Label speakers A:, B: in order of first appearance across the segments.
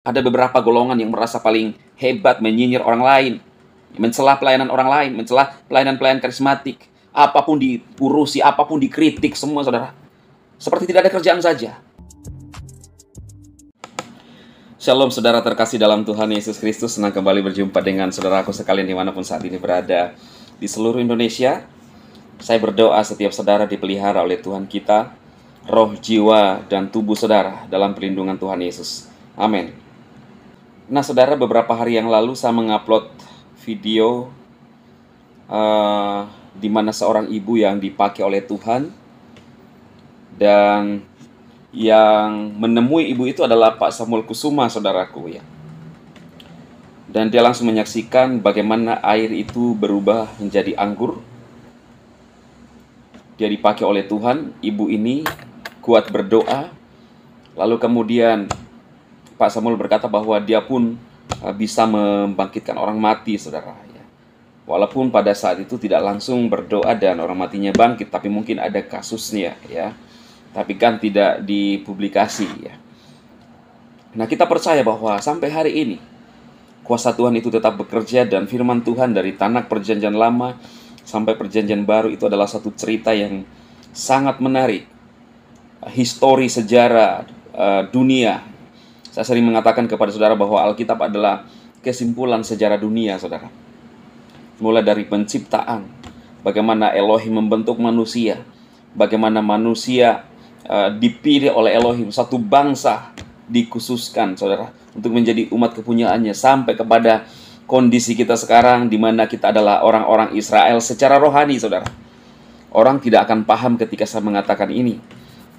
A: Ada beberapa golongan yang merasa paling hebat menyinyir orang lain, mencela pelayanan orang lain, mencela pelayanan-pelayanan karismatik. Apapun diurusi, apapun dikritik semua, saudara. Seperti tidak ada kerjaan saja. Shalom saudara terkasih dalam Tuhan Yesus Kristus. Senang kembali berjumpa dengan saudaraku sekalian dimanapun saat ini berada di seluruh Indonesia. Saya berdoa setiap saudara dipelihara oleh Tuhan kita, roh, jiwa, dan tubuh saudara dalam perlindungan Tuhan Yesus. Amin. Nah saudara, beberapa hari yang lalu saya mengupload video di mana seorang ibu yang dipakai oleh Tuhan, dan yang menemui ibu itu adalah Pak Samuel Kusuma, saudaraku ya. Dan dia langsung menyaksikan bagaimana air itu berubah menjadi anggur. Dia dipakai oleh Tuhan, ibu ini kuat berdoa. Lalu kemudian Pak Samuel berkata bahwa dia pun bisa membangkitkan orang mati, saudara ya. Walaupun pada saat itu tidak langsung berdoa dan orang matinya bangkit, tapi mungkin ada kasusnya ya. Tapi kan tidak dipublikasi ya. Nah, kita percaya bahwa sampai hari ini kuasa Tuhan itu tetap bekerja, dan firman Tuhan dari tanah perjanjian lama sampai perjanjian baru itu adalah satu cerita yang sangat menarik. Histori sejarah dunia. Saya sering mengatakan kepada saudara bahwa Alkitab adalah kesimpulan sejarah dunia, saudara. Mulai dari penciptaan, bagaimana Elohim membentuk manusia, bagaimana manusia dipilih oleh Elohim, satu bangsa dikhususkan, saudara, untuk menjadi umat kepunyaannya, sampai kepada kondisi kita sekarang di mana kita adalah orang-orang Israel secara rohani, saudara. Orang tidak akan paham ketika saya mengatakan ini.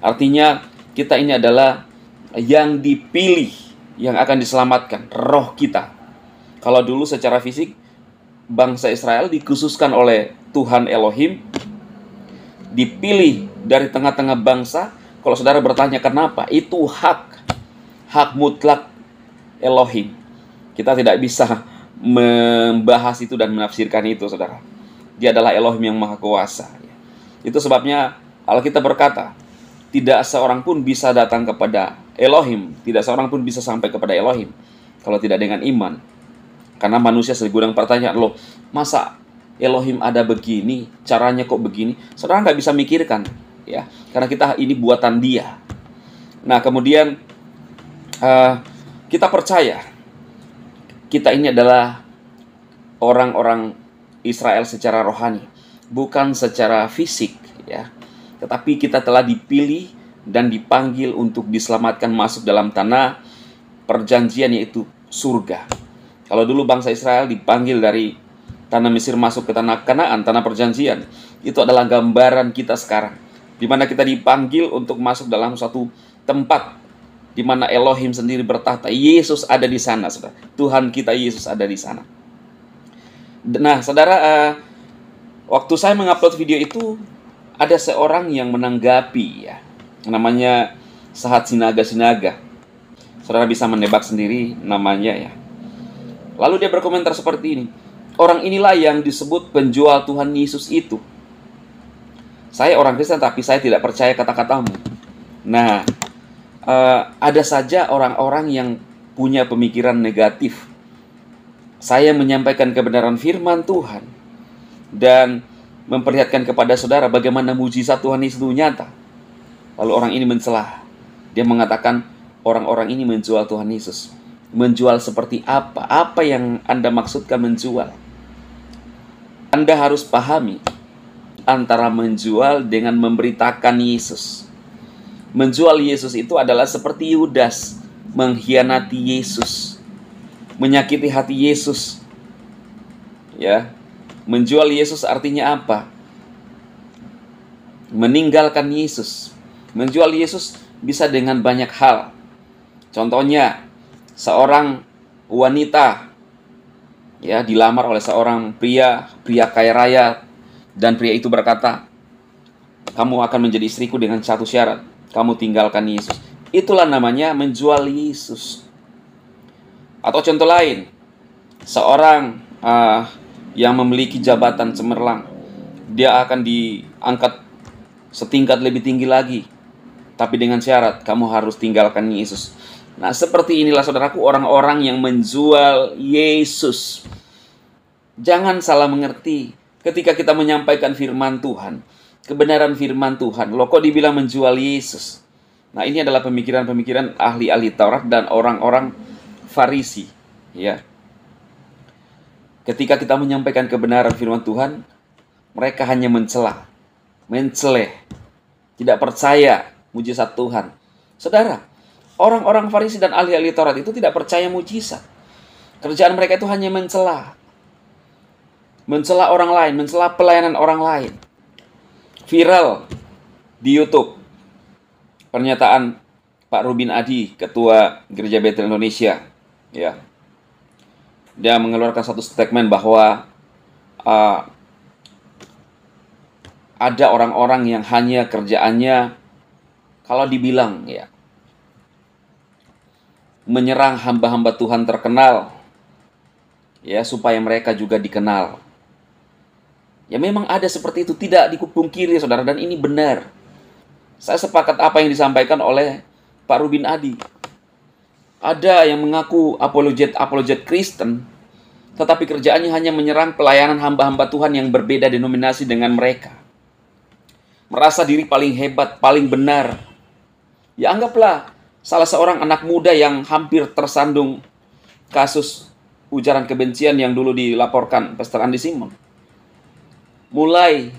A: Artinya kita ini adalah yang dipilih, yang akan diselamatkan, roh kita. Kalau dulu secara fisik bangsa Israel dikhususkan oleh Tuhan Elohim, dipilih dari tengah-tengah bangsa. Kalau saudara bertanya kenapa, itu hak mutlak Elohim. Kita tidak bisa membahas itu dan menafsirkan itu, saudara. Dia adalah Elohim yang maha kuasa. Itu sebabnya Alkitab berkata, tidak seorang pun bisa datang kepada Elohim, tidak seorang pun bisa sampai kepada Elohim kalau tidak dengan iman. Karena manusia segudang pertanyaan, loh, masa Elohim ada begini, caranya kok begini? Saudara nggak bisa mikirkan, ya, karena kita ini buatan Dia. Nah, kemudian kita percaya kita ini adalah orang-orang Israel secara rohani, bukan secara fisik, ya. Tetapi kita telah dipilih dan dipanggil untuk diselamatkan masuk dalam tanah perjanjian, yaitu surga. Kalau dulu bangsa Israel dipanggil dari tanah Mesir masuk ke tanah Kanaan, tanah perjanjian, itu adalah gambaran kita sekarang, di mana kita dipanggil untuk masuk dalam suatu tempat di mana Elohim sendiri bertahta. Yesus ada di sana, saudara. Tuhan kita Yesus ada di sana. Nah, saudara, waktu saya mengupload video itu, ada seorang yang menanggapi, ya, namanya Sahat Sinaga. Saudara bisa menebak sendiri namanya, ya. Lalu dia berkomentar seperti ini, orang inilah yang disebut penjual Tuhan Yesus itu. Saya orang Kristen tapi saya tidak percaya kata-katamu. Nah, ada saja orang-orang yang punya pemikiran negatif. Saya menyampaikan kebenaran firman Tuhan dan memperlihatkan kepada saudara bagaimana mujizat Tuhan Yesus itu nyata. Lalu orang ini mencela. Dia mengatakan orang-orang ini menjual Tuhan Yesus. Menjual seperti apa? Apa yang Anda maksudkan menjual? Anda harus pahami antara menjual dengan memberitakan Yesus. Menjual Yesus itu adalah seperti Yudas mengkhianati Yesus, menyakiti hati Yesus. Ya. Menjual Yesus artinya apa? Meninggalkan Yesus. Menjual Yesus bisa dengan banyak hal. Contohnya, seorang wanita ya dilamar oleh seorang pria kaya raya, dan pria itu berkata, kamu akan menjadi istriku dengan satu syarat, kamu tinggalkan Yesus. Itulah namanya menjual Yesus. Atau contoh lain, seorang yang memiliki jabatan cemerlang, dia akan diangkat setingkat lebih tinggi lagi, tapi dengan syarat kamu harus tinggalkan Yesus. Nah, seperti inilah saudaraku orang-orang yang menjual Yesus. Jangan salah mengerti ketika kita menyampaikan firman Tuhan, kebenaran firman Tuhan. Loh, kok dibilang menjual Yesus? Nah, ini adalah pemikiran-pemikiran ahli-ahli Taurat dan orang-orang Farisi, ya. Ketika kita menyampaikan kebenaran firman Tuhan, mereka hanya mencela, menceleh, tidak percaya mujizat Tuhan. Saudara, orang-orang Farisi dan ahli-ahli Taurat itu tidak percaya mujizat. Kerjaan mereka itu hanya mencela. Mencela orang lain, mencela pelayanan orang lain. Viral di YouTube pernyataan Pak Rubin Adi, Ketua Gereja Bethel Indonesia, ya. Dia mengeluarkan satu statement bahwa ada orang-orang yang hanya kerjaannya, kalau dibilang ya, menyerang hamba-hamba Tuhan terkenal, ya, supaya mereka juga dikenal. Ya, memang ada seperti itu, tidak dipungkiri saudara, dan ini benar. Saya sepakat apa yang disampaikan oleh Pak Rubin Adi. Ada yang mengaku apologet Kristen, tetapi kerjaannya hanya menyerang pelayanan hamba-hamba Tuhan yang berbeda denominasi dengan mereka. Merasa diri paling hebat, paling benar. Ya, anggaplah salah seorang anak muda yang hampir tersandung kasus ujaran kebencian yang dulu dilaporkan Pastor Andi Simon. Mulai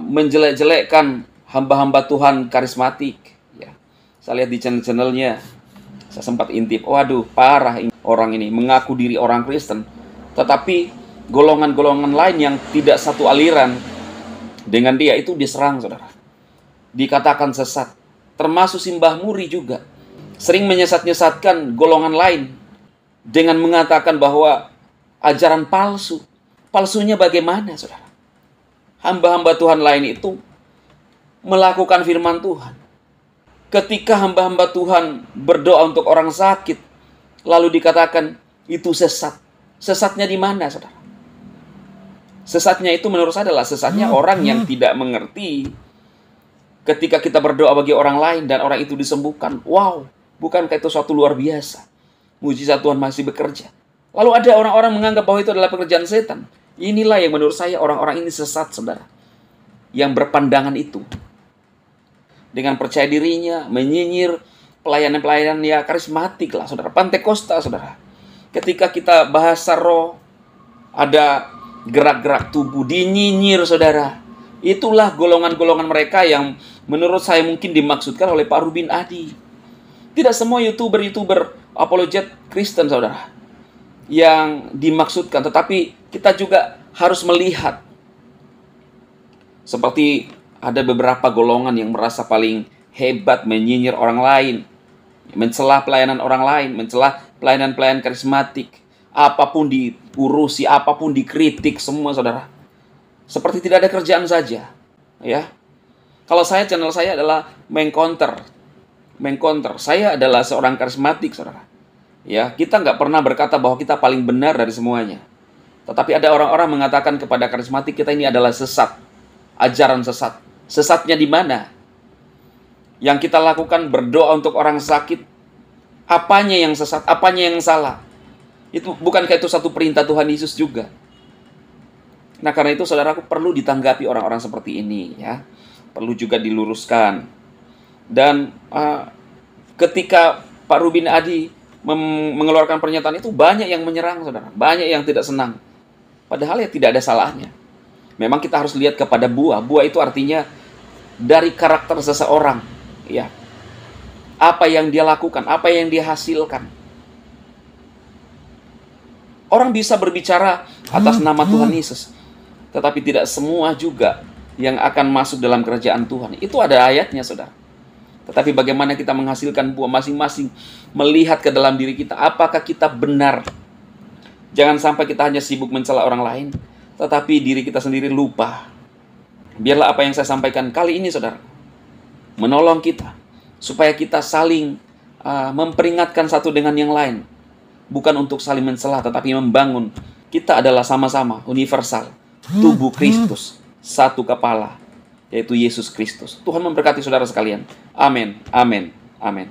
A: menjelek-jelekkan hamba-hamba Tuhan karismatik. Ya. Saya lihat di channel-channelnya, saya sempat intip, waduh, parah ini. Orang ini mengaku diri orang Kristen, tetapi golongan-golongan lain yang tidak satu aliran dengan dia itu diserang, saudara. Dikatakan sesat. Termasuk Simbah Muri juga. Sering menyesat-nyesatkan golongan lain dengan mengatakan bahwa ajaran palsu. Palsunya bagaimana, saudara? Hamba-hamba Tuhan lain itu melakukan firman Tuhan. Ketika hamba-hamba Tuhan berdoa untuk orang sakit, lalu dikatakan itu sesat. Sesatnya di mana, saudara? Sesatnya itu menurut saya adalah sesatnya orang yang tidak mengerti ketika kita berdoa bagi orang lain dan orang itu disembuhkan. Wow, bukankah itu suatu luar biasa? Mujizat Tuhan masih bekerja. Lalu ada orang-orang menganggap bahwa itu adalah pekerjaan setan. Inilah yang menurut saya orang-orang ini sesat, saudara. Yang berpandangan itu. Dengan percaya dirinya, menyinyir pelayanan-pelayanan ya karismatik lah, saudara. Pantekosta, saudara. Ketika kita bahasa roh, ada gerak-gerak tubuh, dinyinyir, saudara. Itulah golongan-golongan mereka yang menurut saya mungkin dimaksudkan oleh Pak Rubin Adi. Tidak semua YouTuber apologet Kristen, saudara, yang dimaksudkan, tetapi kita juga harus melihat. Seperti ada beberapa golongan yang merasa paling hebat menyinyir orang lain, mencela pelayanan orang lain, mencela pelayanan-pelayanan karismatik. Apapun diurusi, apapun dikritik, semua, saudara. Seperti tidak ada kerjaan saja, ya. Kalau channel saya adalah mengcounter. Saya adalah seorang karismatik, saudara. Ya, kita nggak pernah berkata bahwa kita paling benar dari semuanya. Tetapi ada orang-orang mengatakan kepada karismatik kita ini adalah sesat, ajaran sesat. Sesatnya di mana? Yang kita lakukan berdoa untuk orang sakit, apanya yang sesat, apanya yang salah? Itu bukankah itu satu perintah Tuhan Yesus juga? Nah, karena itu saudaraku perlu ditanggapi orang-orang seperti ini, ya. Perlu juga diluruskan. Dan ketika Pak Rubin Adi mengeluarkan pernyataan itu, banyak yang menyerang, saudara. Banyak yang tidak senang. Padahal ya tidak ada salahnya. Memang kita harus lihat kepada buah. Buah itu artinya dari karakter seseorang, ya. Apa yang dia lakukan, apa yang dia hasilkan. Orang bisa berbicara atas nama Tuhan Yesus, tetapi tidak semua juga yang akan masuk dalam kerajaan Tuhan. Itu ada ayatnya, saudara. Tetapi bagaimana kita menghasilkan buah masing-masing, melihat ke dalam diri kita, apakah kita benar. Jangan sampai kita hanya sibuk mencela orang lain, tetapi diri kita sendiri lupa. Biarlah apa yang saya sampaikan kali ini, saudara, menolong kita, supaya kita saling memperingatkan satu dengan yang lain. Bukan untuk saling mencela, tetapi membangun. Kita adalah sama-sama universal, tubuh Kristus, satu kepala, yaitu Yesus Kristus. Tuhan memberkati saudara sekalian. Amin, amin, amin.